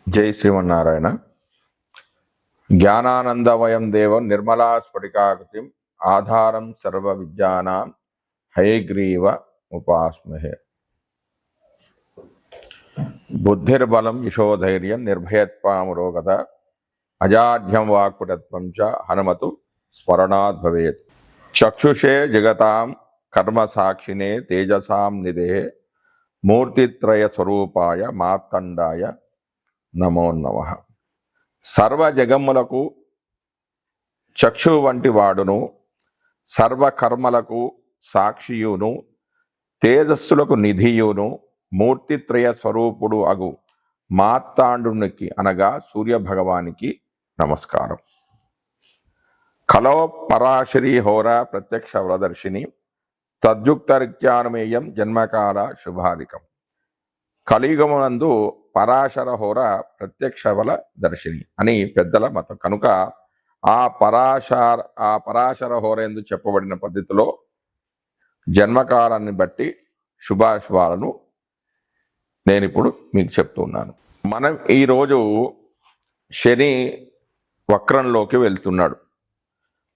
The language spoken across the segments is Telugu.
జై శ్రీమన్నారాయణ. జ్ఞానానందమయం దేవం నిర్మలా స్ఫటికాకృతిం ఆధారం సర్వ విద్యానాం హయగ్రీవ ఉపాస్మహే. బుద్ధిర్బలం యశోధైర్యం నిర్భయత్వామరోగత అజాఢ్యం వాక్పటత్వం చ హనుమతు స్మరణాద్ భవేత్. చక్షుషే జగతాం కర్మ సాక్షినే తేజసాం నిదే మూర్తిత్రయ స్వరూపాయ మార్తండాయ నమో నమః. సర్వ జగమ్ములకు చక్షు వంటి వాడును, సర్వకర్మలకు సాక్షియును, తేజస్సులకు నిధియును, మూర్తిత్రయ స్వరూపుడు అగు మార్తాండునికి అనగా సూర్యభగవానికి నమస్కారం. కలో పరాశరీ హోర ప్రత్యక్ష వ్రదర్శిని తద్యుక్తరిత్యానుమేయం జన్మకాల శుభాధికం. కలియుగమునందు పరాశర హోర ప్రత్యక్ష బల దర్శిని అని పెద్దల మతం కనుక ఆ పరాశర హోర ఎందు చెప్పబడిన పద్ధతిలో జన్మకాలాన్ని బట్టి శుభాశుభాలను నేను ఇప్పుడు మీకు చెప్తున్నాను. మనం ఈరోజు శని వక్రంలోకి వెళ్తున్నాడు.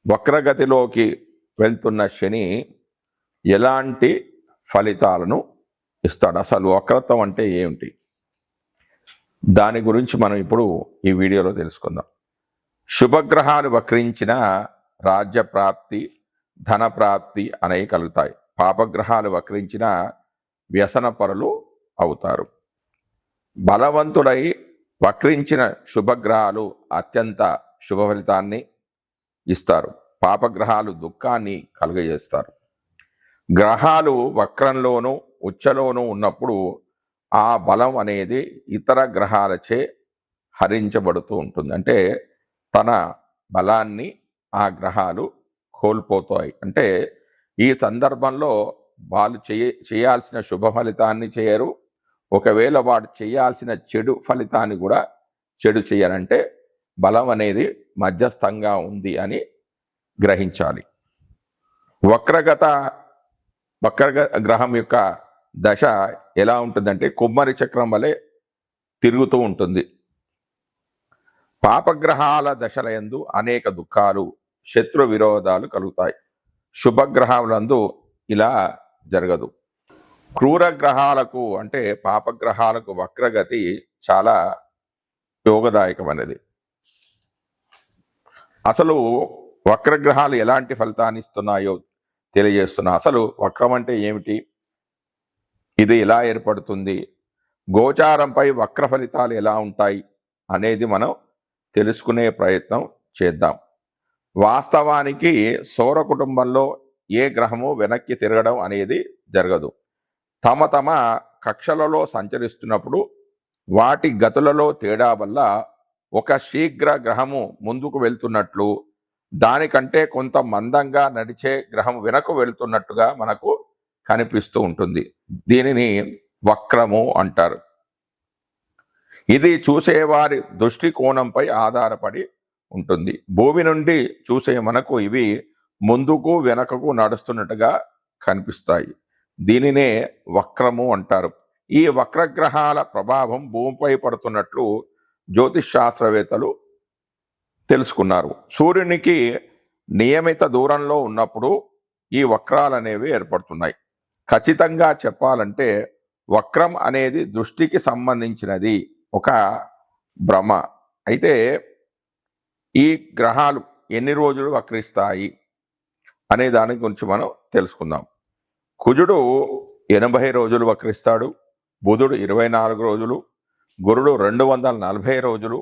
వక్రగతిలోకి వెళ్తున్న శని ఎలాంటి ఫలితాలను ఇస్తాడు, అసలు వక్రత్వం అంటే ఏమిటి, దాని గురించి మనం ఇప్పుడు ఈ వీడియోలో తెలుసుకుందాం. శుభగ్రహాలు వక్రించిన రాజ్యప్రాప్తి, ధనప్రాప్తి అనేవి కలుగుతాయి. పాపగ్రహాలు వక్రించిన వ్యసన పరులు అవుతారు. బలవంతుడై వక్రించిన శుభగ్రహాలు అత్యంత శుభ ఫలితాన్ని ఇస్తారు. పాపగ్రహాలు దుఃఖాన్ని కలుగజేస్తారు. గ్రహాలు వక్రంలోనూ ఉచ్చలోనూ ఉన్నప్పుడు ఆ బలం అనేది ఇతర గ్రహాలచే హరించబడుతూ ఉంటుంది. అంటే తన బలాన్ని ఆ గ్రహాలు కోల్పోతాయి. అంటే ఈ సందర్భంలో వాళ్ళు చేయాల్సిన శుభ ఫలితాన్ని చేయరు. ఒకవేళ వాడు చేయాల్సిన చెడు ఫలితాన్ని కూడా చెడు చేయరంటే బలం అనేది మధ్యస్థంగా ఉంది అని గ్రహించాలి. వక్ర గ్రహం యొక్క దశ ఎలా ఉంటుందంటే కుమ్మరి చక్రం వలె తిరుగుతూ ఉంటుంది. పాపగ్రహాల దశల యందు అనేక దుఃఖాలు, శత్రు విరోధాలు కలుగుతాయి. శుభగ్రహాలందు ఇలా జరగదు. క్రూర గ్రహాలకు అంటే పాపగ్రహాలకు వక్రగతి చాలా యోగదాయకమైనది. అసలు వక్రగ్రహాలు ఎలాంటి ఫలితాన్ని ఇస్తున్నాయో తెలియజేస్తున్నా. అసలు వక్రం అంటే ఏమిటి, ఇది ఎలా ఏర్పడుతుంది, గోచారంపై వక్ర ఫలితాలు ఎలా ఉంటాయి అనేది మనం తెలుసుకునే ప్రయత్నం చేద్దాం. వాస్తవానికి సౌర కుటుంబంలో ఏ గ్రహము వెనక్కి తిరగడం అనేది జరగదు. తమ తమ కక్షలలో సంచరిస్తున్నప్పుడు వాటి గతులలో తేడా వల్ల ఒక శీఘ్ర గ్రహము ముందుకు వెళ్తున్నట్లు, దానికంటే కొంత మందంగా నడిచే గ్రహం వెనక్కు వెళ్తున్నట్టుగా మనకు కనిపిస్తూ ఉంటుంది. దీనిని వక్రము అంటారు. ఇది చూసేవారి దృష్టికోణంపై ఆధారపడి ఉంటుంది. భూమి నుండి చూసే మనకు ఇవి ముందుకు వెనకకు నడుస్తున్నట్టుగా కనిపిస్తాయి. దీనినే వక్రము అంటారు. ఈ వక్రగ్రహాల ప్రభావం భూమిపై పడుతున్నట్లు జ్యోతిష్ శాస్త్రవేత్తలు తెలుసుకున్నారు. సూర్యునికి నియమిత దూరంలో ఉన్నప్పుడు ఈ వక్రాలు అనేవి ఏర్పడుతున్నాయి. ఖచ్చితంగా చెప్పాలంటే వక్రం అనేది దృష్టికి సంబంధించినది, ఒక భ్రమ. అయితే ఈ గ్రహాలు ఎన్ని రోజులు వక్రిస్తాయి అనే దాని గురించి మనం తెలుసుకుందాం. కుజుడు 80 రోజులు వక్రిస్తాడు, బుధుడు 24 రోజులు, గురుడు 240 రోజులు,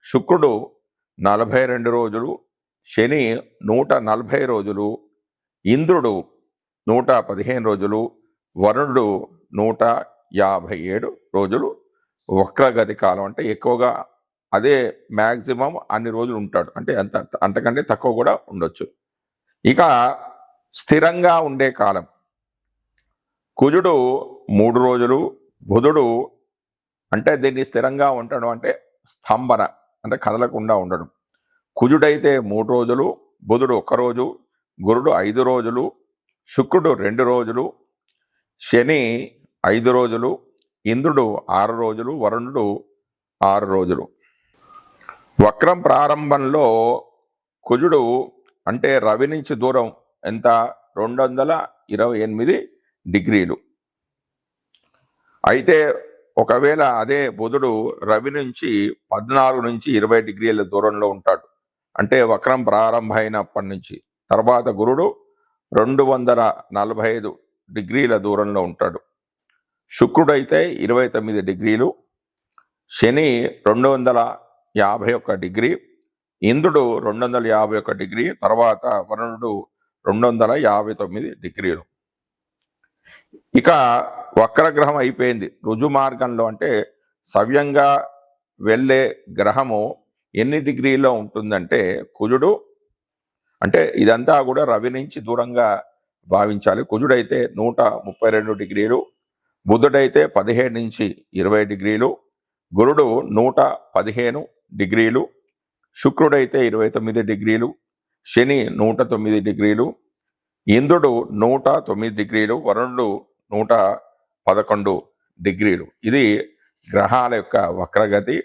శుక్రుడు 42 రోజులు, శని 140 రోజులు, ఇంద్రుడు 115 రోజులు, వరుణుడు 157 రోజులు వక్రగతి కాలం. అంటే ఎక్కువగా అదే మ్యాక్సిమం అన్ని రోజులు ఉంటాడు. అంటే అంతకంటే తక్కువ కూడా ఉండొచ్చు. ఇక స్థిరంగా ఉండే కాలం కుజుడు 3 రోజులు, బుధుడు అంటే దీన్ని స్థిరంగా ఉండడం అంటే స్తంభన, అంటే కదలకుండా ఉండడం. కుజుడైతే 3 రోజులు, బుధుడు 1 రోజు, గురుడు 5 రోజులు, శుక్రుడు 2 రోజులు, శని 5 రోజులు, ఇంద్రుడు 6 రోజులు, వరుణుడు 6 రోజులు. వక్రం ప్రారంభంలో కుజుడు అంటే రవి నుంచి దూరం ఎంత 228 డిగ్రీలు. అయితే ఒకవేళ అదే బుధుడు రవి నుంచి 14 నుంచి 20 డిగ్రీల దూరంలో ఉంటాడు. అంటే వక్రం ప్రారంభమైనప్పటి నుంచి. తర్వాత గురుడు 245 డిగ్రీల దూరంలో ఉంటాడు. శుక్రుడైతే 29 డిగ్రీలు, శని 251 డిగ్రీ, ఇంద్రుడు 251 డిగ్రీ, తర్వాత వరుణుడు 259 డిగ్రీలు. ఇక వక్రగ్రహం అయిపోయింది. రుజు మార్గంలో అంటే సవ్యంగా వెళ్ళే గ్రహము ఎన్ని డిగ్రీలో ఉంటుందంటే కుజుడు అంటే ఇదంతా కూడా రవి నుంచి దూరంగా భావించాలి. కుజుడైతే 132 డిగ్రీలు, బుధుడైతే 17 నుంచి 20 డిగ్రీలు, గురుడు 115 డిగ్రీలు, శుక్రుడైతే 29 డిగ్రీలు, శని 109 డిగ్రీలు, ఇంద్రుడు 109 డిగ్రీలు, వరుణుడు 111 డిగ్రీలు. ఇది గ్రహాల యొక్క వక్రగతి,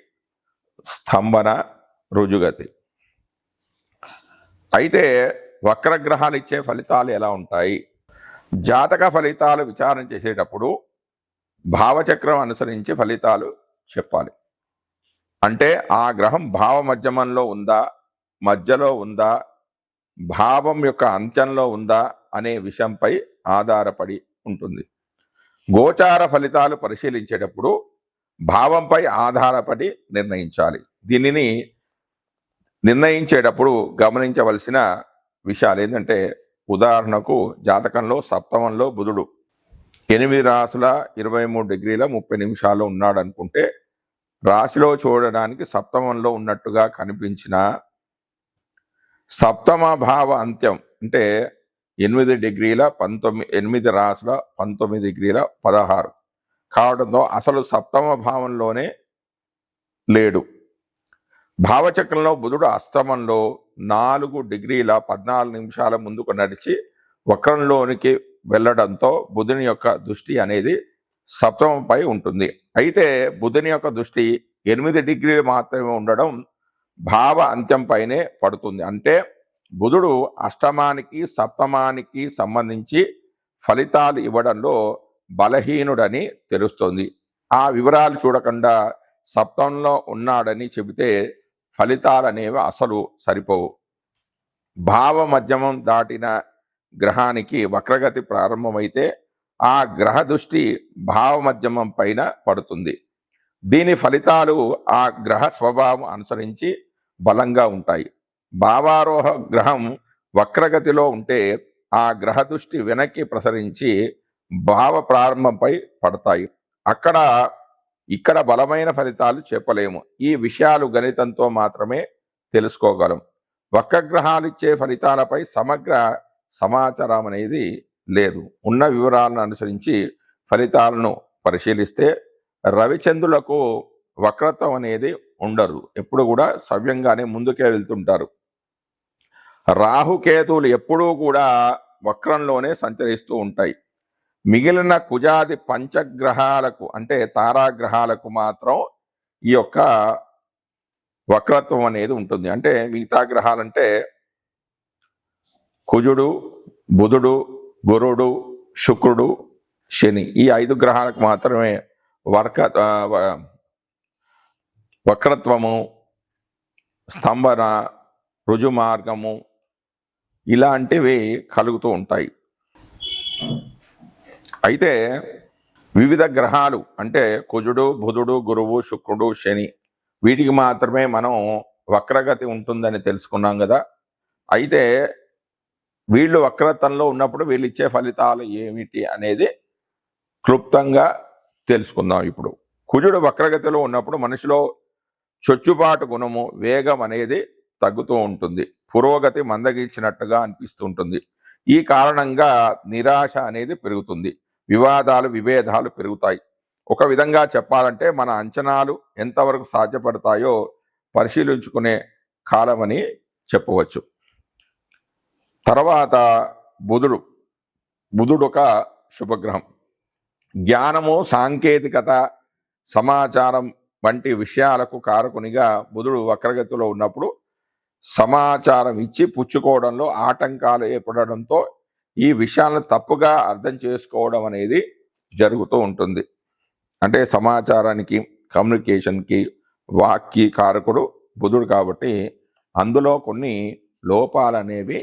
స్తంభన, రుజుగతి. అయితే వక్రగ్రహాలు ఇచ్చే ఫలితాలు ఎలా ఉంటాయి? జాతక ఫలితాలు విచారణ చేసేటప్పుడు భావచక్రం అనుసరించి ఫలితాలు చెప్పాలి. అంటే ఆ గ్రహం భావ మధ్యమంలో ఉందా, మధ్యలో ఉందా, భావం యొక్క అంత్యంలో ఉందా అనే విషయంపై ఆధారపడి ఉంటుంది. గోచార ఫలితాలు పరిశీలించేటప్పుడు భావంపై ఆధారపడి నిర్ణయించాలి. దీనిని నిర్ణయించేటప్పుడు గమనించవలసిన విషయాలు ఏంటంటే, ఉదాహరణకు జాతకంలో సప్తమంలో బుధుడు 8 రాసుల 23 డిగ్రీల 30 నిమిషాలు ఉన్నాడు అనుకుంటే, రాశిలో చూడడానికి సప్తమంలో ఉన్నట్టుగా కనిపించిన సప్తమ భావ అంత్యం అంటే 8 డిగ్రీల 19 8 రాసుల 19 డిగ్రీల 16 కావడంతో అసలు సప్తమ భావంలోనే లేడు. భావచక్రంలో బుధుడు అస్తమంలో 4 డిగ్రీల 14 నిమిషాల ముందుకు నడిచి వక్రంలోనికి వెళ్ళడంతో బుధుని యొక్క దృష్టి అనేది సప్తమంపై ఉంటుంది. అయితే బుధుని యొక్క దృష్టి 8 డిగ్రీలు మాత్రమే ఉండడం భావ అంత్యంపైనే పడుతుంది. అంటే బుధుడు అష్టమానికి సప్తమానికి సంబంధించి ఫలితాలు ఇవ్వడంలో బలహీనుడని తెలుస్తుంది. ఆ వివరాలు చూడకుండా సప్తంలో ఉన్నాడని చెబితే ఫలితాలు అనేవి అసలు సరిపోవు. భావ మధ్యమం దాటిన గ్రహానికి వక్రగతి ప్రారంభమైతే ఆ గ్రహ దృష్టి భావ మధ్యమం పైన పడుతుంది. దీని ఫలితాలు ఆ గ్రహ స్వభావం అనుసరించి బలంగా ఉంటాయి. భావారోహ గ్రహం వక్రగతిలో ఉంటే ఆ గ్రహ దృష్టి వెనక్కి ప్రసరించి భావ ప్రారంభంపై పడతాయి. ఇక్కడ బలమైన ఫలితాలు చెప్పలేము. ఈ విషయాలు గణితంతో మాత్రమే తెలుసుకోగలం. వక్రగ్రహాలు ఇచ్చే ఫలితాలపై సమగ్ర సమాచారం అనేది లేదు. ఉన్న వివరాలను అనుసరించి ఫలితాలను పరిశీలిస్తే రవిచంద్రులకు వక్రత్వం అనేది ఉండదు. ఎప్పుడు కూడా సవ్యంగానే ముందుకే వెళ్తుంటారు. రాహుకేతువులు ఎప్పుడూ కూడా వక్రంలోనే సంచరిస్తూ ఉంటాయి. మిగిలిన కుజాది పంచగ్రహాలకు అంటే తారాగ్రహాలకు మాత్రం ఈ యొక్క వక్రత్వం అనేది ఉంటుంది. అంటే మిగతా గ్రహాలంటే కుజుడు, బుధుడు, గురుడు, శుక్రుడు, శని ఈ 5 గ్రహాలకు మాత్రమే వక్రత్వము, స్తంభన, రుజు మార్గము ఇలాంటివి కలుగుతూ ఉంటాయి. అయితే వివిధ గ్రహాలు అంటే కుజుడు, బుధుడు, గురువు, శుక్రుడు, శని వీటికి మాత్రమే మనం వక్రగతి ఉంటుందని తెలుసుకున్నాం కదా. అయితే వీళ్ళు వక్రత్వంలో ఉన్నప్పుడు వీళ్ళు ఇచ్చే ఫలితాలు ఏమిటి అనేది క్లుప్తంగా తెలుసుకుందాం. ఇప్పుడు కుజుడు వక్రగతిలో ఉన్నప్పుడు మనిషిలో చొచ్చుబాటు గుణము, వేగం అనేది తగ్గుతూ ఉంటుంది. పురోగతి మందగించినట్టుగా అనిపిస్తుంటుంది. ఈ కారణంగా నిరాశ అనేది పెరుగుతుంది. విభేదాలు పెరుగుతాయి. ఒక విధంగా చెప్పాలంటే మన అంచనాలు ఎంతవరకు సాధ్యపడతాయో పరిశీలించుకునే కాలమని చెప్పవచ్చు. తర్వాత బుధుడు ఒక శుభగ్రహం. జ్ఞానము, సాంకేతికత, సమాచారం వంటి విషయాలకు కారకునిగా బుధుడు వక్రగతిలో ఉన్నప్పుడు సమాచారం ఇచ్చి పుచ్చుకోవడంలో ఆటంకాలు ఏర్పడడంతో ఈ విషయాలను తప్పుగా అర్థం చేసుకోవడం అనేది జరుగుతూ ఉంటుంది. అంటే సమాచారానికి, కమ్యూనికేషన్కి, వాక్కి కారకుడు బుధుడు కాబట్టి అందులో కొన్ని లోపాలు అనేవి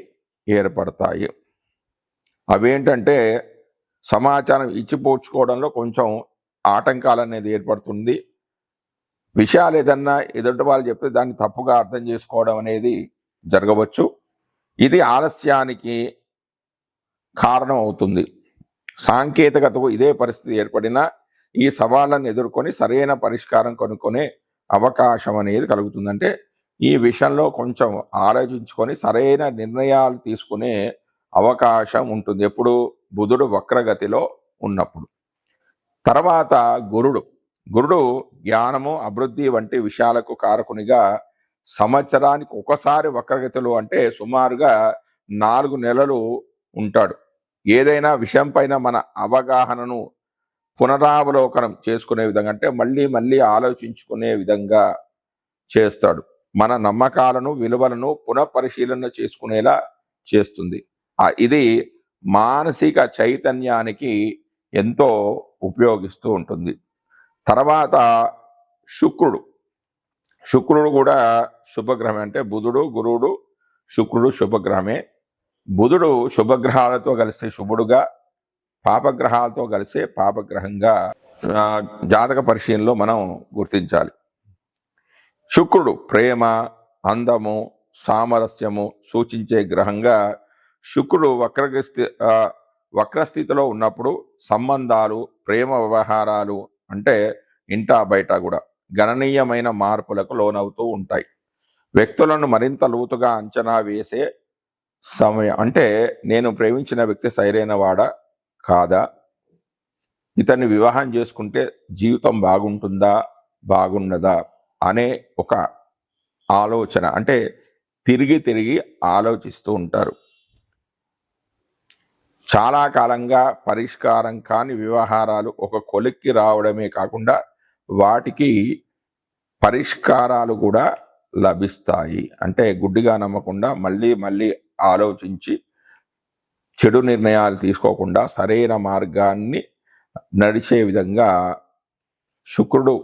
ఏర్పడతాయి. అవేంటంటే సమాచారం ఇచ్చిపుచ్చుకోవడంలో కొంచెం ఆటంకాలు అనేది ఏర్పడుతుంది. విషయాలు ఏదన్నా ఎదుటి వాళ్ళు చెప్తే దాన్ని తప్పుగా అర్థం చేసుకోవడం అనేది జరగవచ్చు. ఇది ఆలస్యానికి కారణం అవుతుంది. సాంకేతికతకు ఇదే పరిస్థితి ఏర్పడినా ఈ సవాళ్ళను ఎదుర్కొని సరైన పరిష్కారం కనుక్కునే అవకాశం అనేది కలుగుతుంది. అంటే ఈ విషయంలో కొంచెం ఆలోచించుకొని సరైన నిర్ణయాలు తీసుకునే అవకాశం ఉంటుంది ఎప్పుడు బుధుడు వక్రగతిలో ఉన్నప్పుడు. తర్వాత గురుడు జ్ఞానము, అభివృద్ధి వంటి విషయాలకు కారకునిగా సంవత్సరానికి ఒకసారి వక్రగతిలో అంటే సుమారుగా 4 నెలలు ఉంటాడు. ఏదైనా విషయం పైన మన అవగాహనను పునరావలోకనం చేసుకునే విధంగా అంటే మళ్ళీ ఆలోచించుకునే విధంగా చేస్తాడు. మన నమ్మకాలను, విలువలను పునఃపరిశీలన చేసుకునేలా చేస్తుంది. ఇది మానసిక చైతన్యానికి ఎంతో ఉపయోగిస్తూ ఉంటుంది. తర్వాత శుక్రుడు కూడా శుభగ్రహమే. అంటే బుధుడు, గురువుడు, శుక్రుడు శుభగ్రహమే. బుధుడు శుభగ్రహాలతో కలిసి శుభుడుగా, పాపగ్రహాలతో కలిసే పాపగ్రహంగా జాతక పరిశీలనలో మనం గుర్తించాలి. శుక్రుడు ప్రేమ, అందము, సామరస్యము సూచించే గ్రహంగా శుక్రుడు వక్రస్థితిలో ఉన్నప్పుడు సంబంధాలు, ప్రేమ వ్యవహారాలు అంటే ఇంటా బయట కూడా గణనీయమైన మార్పులకు లోనవుతూ ఉంటాయి. వ్యక్తులను మరింత లోతుగా అంచనా వేసే సమయం. అంటే నేను ప్రేమించిన వ్యక్తి సరైన వాడా కాదా, ఇతన్ని వివాహం చేసుకుంటే జీవితం బాగుంటుందా బాగుండదా అనే ఒక ఆలోచన. అంటే తిరిగి ఆలోచిస్తూ ఉంటారు. చాలా కాలంగా పరిష్కారం కాని వ్యవహారాలు ఒక కొలిక్కి రావడమే కాకుండా వాటికి పరిష్కారాలు కూడా లభిస్తాయి. అంటే గుడ్డిగా నమ్మకుండా మళ్ళీ ఆలోచించి చెడు నిర్ణయాలు తీసుకోకుండా సరైన మార్గాన్ని నడిచే విధంగా శుక్రుడు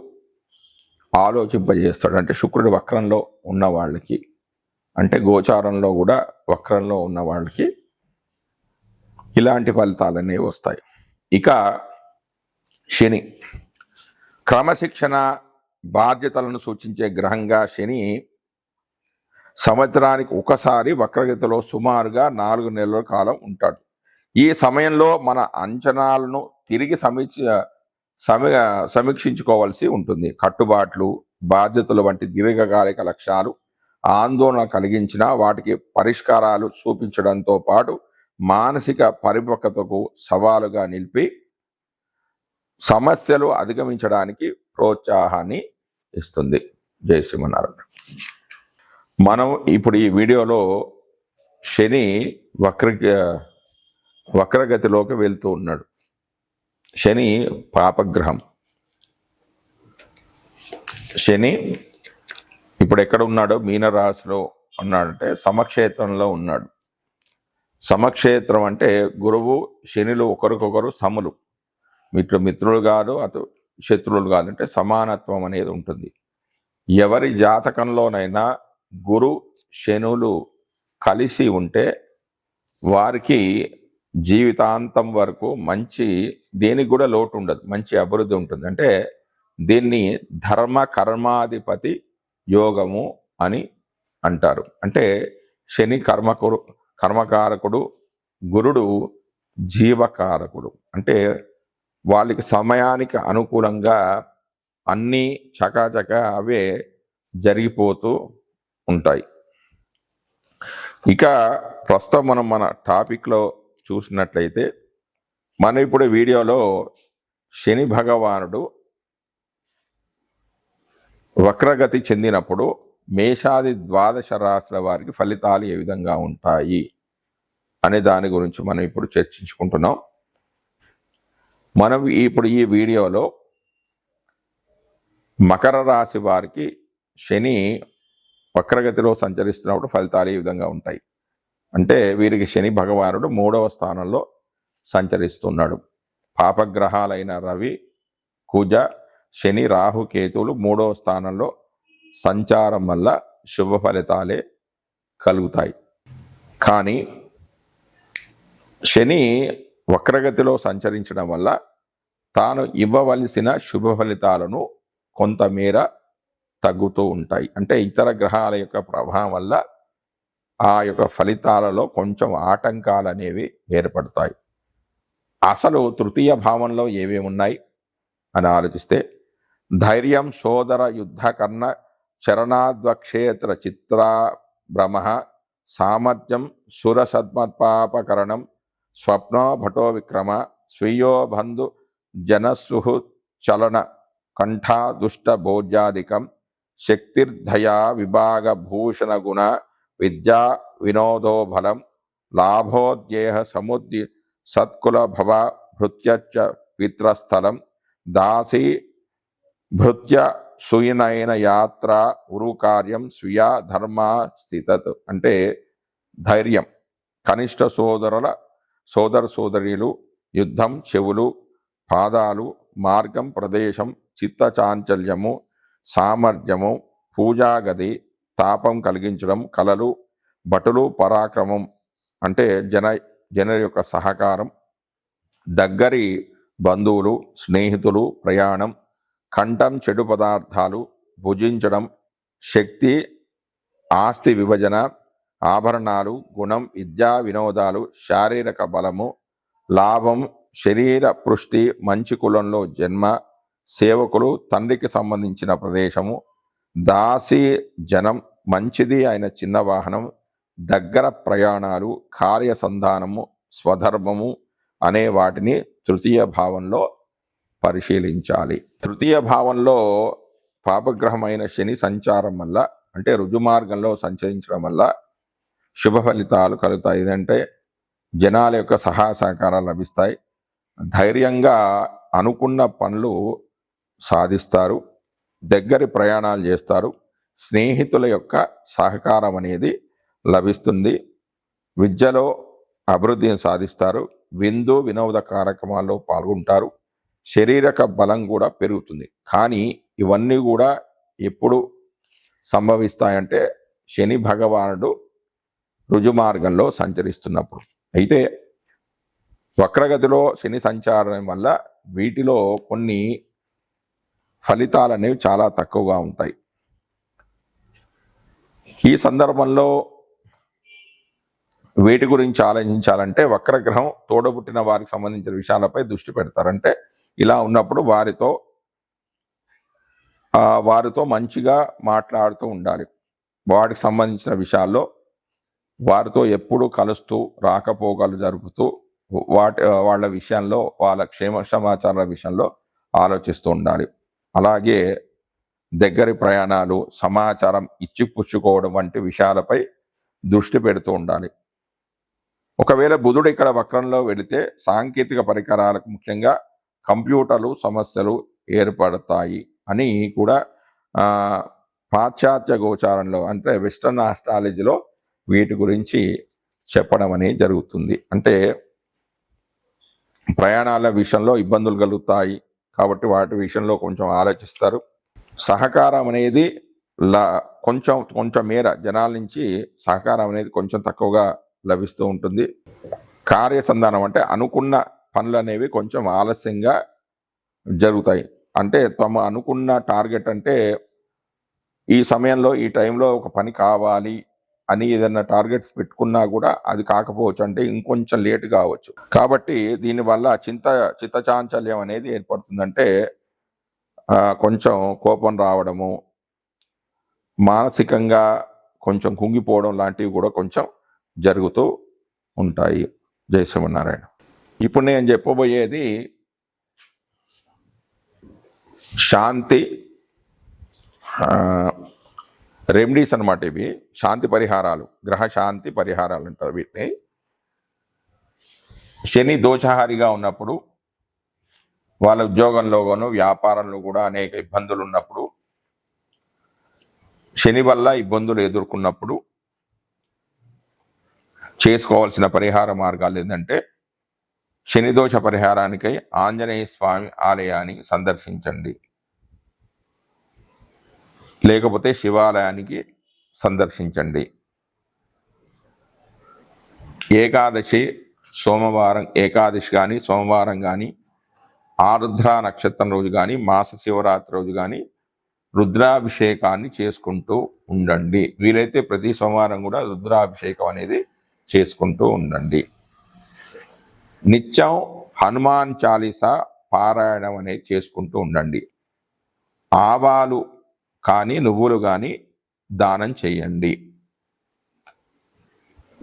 ఆలోచింపజేస్తాడు. అంటే శుక్రుడు వక్రంలో ఉన్న వాళ్ళకి, అంటే గోచారంలో కూడా వక్రంలో ఉన్న వాళ్ళకి ఇలాంటి ఫలితాలు అనేవి వస్తాయి. ఇక శని క్రమశిక్షణ, బాధ్యతలను సూచించే గ్రహంగా శని సంవత్సరానికి ఒకసారి వక్రగతిలో సుమారుగా 4 నెలల కాలం ఉంటాడు. ఈ సమయంలో మన అంచనాలను తిరిగి సమీక్షించుకోవాల్సి ఉంటుంది. కట్టుబాట్లు, బాధ్యతలు వంటి దీర్ఘకాలిక లక్ష్యాలు ఆందోళన కలిగించిన వాటికి పరిష్కారాలు చూపించడంతో పాటు మానసిక పరిపక్వతకు సవాలుగా నిలిపి సమస్యలు అధిగమించడానికి ప్రోత్సాహాన్ని ఇస్తుంది. జై శ్రీమన్నారాయణ. మనం ఇప్పుడు ఈ వీడియోలో శని వక్రగతిలోకి వెళ్తూ ఉన్నాడు. శని పాపగ్రహం. శని ఇప్పుడు ఎక్కడ ఉన్నాడో మీనరాశిలో ఉన్నాడంటే సమక్షేత్రంలో ఉన్నాడు. సమక్షేత్రం అంటే గురువు శనిలు ఒకరికొకరు సములు, మిత్రులు కాదు, అటు శత్రువులు కాదు, అంటే సమానత్వం అనేది ఉంటుంది. ఎవరి జాతకంలోనైనా గురు శనులు కలిసి ఉంటే వారికి జీవితాంతం వరకు దేనికి కూడా లోటు ఉండదు, మంచి అభివృద్ధి ఉంటుంది. అంటే దీన్ని ధర్మ కర్మాధిపతి యోగము అని అంటారు. అంటే శని కర్మకారకుడు, గురుడు జీవకారకుడు. అంటే వాళ్ళకి సమయానికి అనుకూలంగా అన్నీ చకాచక అవే జరిగిపోతూ ఉంటాయి. ఇక ప్రస్తుతం మన టాపిక్లో చూసినట్లయితే మనం ఇప్పుడు వీడియోలో శని భగవానుడు వక్రగతి చెందినప్పుడు మేషాది 12 రాశుల వారికి ఫలితాలు ఏ విధంగా ఉంటాయి అనే దాని గురించి మనం ఇప్పుడు చర్చించుకుంటున్నాం. మనం ఇప్పుడు ఈ వీడియోలో మకర రాశి వారికి శని వక్రగతిలో సంచరిస్తున్నప్పుడు ఫలితాలు ఈ విధంగా ఉంటాయి. అంటే వీరికి శని భగవానుడు 3వ స్థానంలో సంచరిస్తున్నాడు. పాపగ్రహాలైన రవి, కుజ, శని, రాహు, కేతువులు 3వ స్థానంలో సంచారం వల్ల శుభ ఫలితాలే కలుగుతాయి. కానీ శని వక్రగతిలో సంచరించడం వల్ల తాను ఇవ్వవలసిన శుభ ఫలితాలను కొంతమేర తగ్గుతూ ఉంటాయి. అంటే ఇతర గ్రహాల యొక్క ప్రభావం వల్ల ఆ యొక్క ఫలితాలలో కొంచెం ఆటంకాలు అనేవి ఏర్పడతాయి. అసలు తృతీయ భావంలో ఏమేమి ఉన్నాయి అని ఆలోచిస్తే ధైర్యం, సోదర, యుద్ధ, కర్ణ, చరణాద్వక్షేత్ర, చిత్రాభ్రమ, సామర్థ్యం, సురసద్మత్పాపకరణం, స్వప్నో భటో విక్రమ, స్వీయో బంధు జనసుహు చలన, కంఠా దుష్ట భోజ్యాధికం, శక్తిర్ధయా విభాగ భూషణ గుణ, విద్యా వినోదో బలం, లాభోద్యేహ సముద్య సత్కుల భవ, భృత్యచ్చ పిత్రస్థలం, దాసీ భృత్య సుయినైన యాత్ర, ఉరుకార్యం, స్వీయ ధర్మ స్థితత్. అంటే ధైర్యం, కనిష్ట సోదర సోదరీలు, యుద్ధం, చెవులు, పాదాలు, మార్గం, ప్రదేశం, చిత్త చాంచల్యము, సామర్థ్యము, పూజాగది, తాపం కలిగించడం, కలలు, భటులు, పరాక్రమం అంటే జన యొక్క సహకారం, దగ్గరి బంధువులు, స్నేహితులు, ప్రయాణం, కంఠం, చెడు పదార్థాలు భుజించడం, శక్తి, ఆస్తి విభజన, ఆభరణాలు, గుణం, విద్యా వినోదాలు, శారీరక బలము, లాభం, శరీర పుష్టి, మంచి కులంలో జన్మ, సేవకులు, తండ్రికి సంబంధించిన ప్రదేశము, దాసీ జనం, మంచిది అయిన చిన్న వాహనం, దగ్గర ప్రయాణాలు, కార్యసంధానము, స్వధర్మము అనే వాటిని తృతీయ భావంలో పరిశీలించాలి. తృతీయ భావంలో పాపగ్రహమైన శని సంచారం వల్ల అంటే రుజుమార్గంలో సంచరించడం వల్ల శుభ ఫలితాలు కలుగుతాయి. ఇదంటే జనాల యొక్క సహాయ సహకారాలు లభిస్తాయి. ధైర్యంగా అనుకున్న పనులు సాధిస్తారు, దగ్గరి ప్రయాణాలు చేస్తారు, స్నేహితుల యొక్క సహకారం అనేది లభిస్తుంది, విద్యలో అభివృద్ధిని సాధిస్తారు, విందు వినోద కార్యక్రమాల్లో పాల్గొంటారు, శారీరక బలం కూడా పెరుగుతుంది. కానీ ఇవన్నీ కూడా ఎప్పుడు సంభవిస్తాయంటే శని భగవానుడు రుజుమార్గంలో సంచరిస్తున్నప్పుడు. అయితే వక్రగతిలో శని సంచారం వల్ల వీటిలో కొన్ని ఫలితాలు అనేవి చాలా తక్కువగా ఉంటాయి. ఈ సందర్భంలో వీటి గురించి ఆలోచించాలంటే వక్రగ్రహం తోడబుట్టిన వారికి సంబంధించిన విషయాలపై దృష్టి పెడతారంటే ఇలా ఉన్నప్పుడు వారితో మంచిగా మాట్లాడుతూ ఉండాలి. వాటికి సంబంధించిన విషయాల్లో వారితో ఎప్పుడూ కలుస్తూ రాకపోకలు జరుపుతూ వాళ్ళ విషయంలో వాళ్ళ క్షేమ సమాచారాల విషయంలో ఆలోచిస్తూ ఉండాలి. అలాగే దగ్గరి ప్రయాణాలు, సమాచారం ఇచ్చిపుచ్చుకోవడం వంటి విషయాలపై దృష్టి పెడుతూ ఉండాలి. ఒకవేళ బుధుడు ఇక్కడ వక్రంలో వెళితే సాంకేతిక పరికరాలకు ముఖ్యంగా కంప్యూటర్లు సమస్యలు ఏర్పడతాయి అని కూడా పాశ్చాత్య గోచారంలో అంటే వెస్టర్న్ ఆస్ట్రాలజీలో వీటి గురించి చెప్పడం అనేది జరుగుతుంది. అంటే ప్రయాణాల విషయంలో ఇబ్బందులు కలుగుతాయి కాబట్టి వాటి విషయంలో కొంచెం ఆలోచిస్తారు. సహకారం అనేది కొంచెం మేర జనాల నుంచి సహకారం అనేది కొంచెం తక్కువగా లభిస్తూ ఉంటుంది. కార్యసంధానం అంటే అనుకున్న పనులు అనేవి కొంచెం ఆలస్యంగా జరుగుతాయి. అంటే తమ అనుకున్న టార్గెట్ అంటే ఈ సమయంలో ఈ టైంలో ఒక పని కావాలి అని ఏదైనా టార్గెట్స్ పెట్టుకున్నా కూడా అది కాకపోవచ్చు, అంటే ఇంకొంచెం లేట్ కావచ్చు. కాబట్టి దీనివల్ల చిత్తచాంచల్యం అనేది ఏర్పడుతుందంటే కొంచెం కోపం రావడము, మానసికంగా కొంచెం కుంగిపోవడం లాంటివి కూడా కొంచెం జరుగుతూ ఉంటాయి. జై శ్రీమన్నారాయణ. ఇప్పుడు నేను చెప్పబోయేది శాంతి రెమెడీస్ అనమాట. ఇవి శాంతి పరిహారాలు, గ్రహ శాంతి పరిహారాలు అంటారు వీటిని. శని దోషహారిగా ఉన్నప్పుడు వాళ్ళ ఉద్యోగంలోనూ వ్యాపారంలో కూడా అనేక ఇబ్బందులు ఉన్నప్పుడు శని వల్ల ఇబ్బందులు ఎదుర్కొన్నప్పుడు చేసుకోవాల్సిన పరిహార మార్గాలు ఏంటంటే, శని దోష పరిహారానికై ఆంజనేయ స్వామి ఆలయాన్ని సందర్శించండి, లేకపోతే శివాలయానికి సందర్శించండి. ఏకాదశి సోమవారం, ఏకాదశి కానీ సోమవారం కానీ, ఆరుద్ర నక్షత్రం రోజు కానీ, మాస శివరాత్రి రోజు కానీ రుద్రాభిషేకాన్ని చేసుకుంటూ ఉండండి. వీలైతే ప్రతి సోమవారం కూడా రుద్రాభిషేకం అనేది చేసుకుంటూ ఉండండి. నిత్యం హనుమాన్ చాలీసా పారాయణం అనేది చేసుకుంటూ ఉండండి. ఆవాలు కానీ నువ్వులు కానీ దానం చేయండి.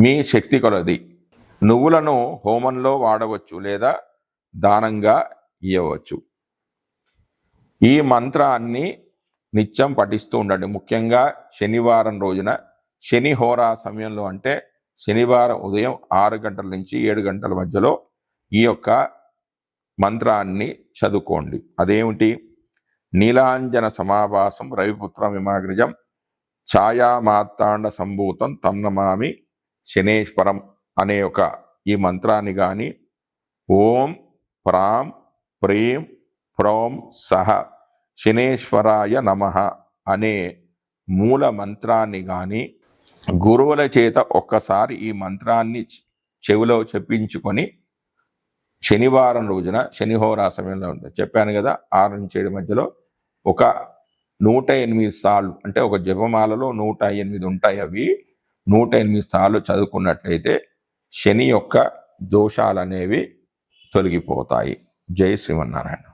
మీ శక్తి కొలది నువ్వులను హోమంలో వాడవచ్చు లేదా దానంగా ఇవ్వవచ్చు. ఈ మంత్రాన్ని నిత్యం పఠిస్తూ ఉండండి. ముఖ్యంగా శనివారం రోజున శని హోరా సమయంలో, అంటే శనివారం ఉదయం 6 గంటల నుంచి 7 గంటల మధ్యలో ఈ యొక్క మంత్రాన్ని చదువుకోండి. అదేమిటి? నీలాంజన సమాభాసం రవిపుత్రం విమాగ్రజం ఛాయామాత్తాండ సంభూతం తన్నమామి శనేశ్వరం అనే ఒక ఈ మంత్రాన్ని కానీ, ఓం ప్రాం ప్రీం ప్రోం సహ శనేశ్వరాయ నమః అనే మూల మంత్రాన్ని కానీ గురువుల చేత ఒక్కసారి ఈ మంత్రాన్ని చెవిలో చెప్పించుకొని శనివారం రోజున శనిహోరా సమయంలో చెప్పాను కదా 6 నుంచి 7 మధ్యలో ఒక 108 సార్లు, అంటే ఒక జపమాలలో 108 ఉంటాయి, అవి 108 సార్లు చదువుకున్నట్లయితే శని యొక్క దోషాలు అనేవి తొలగిపోతాయి. జై శ్రీమన్నారాయణ.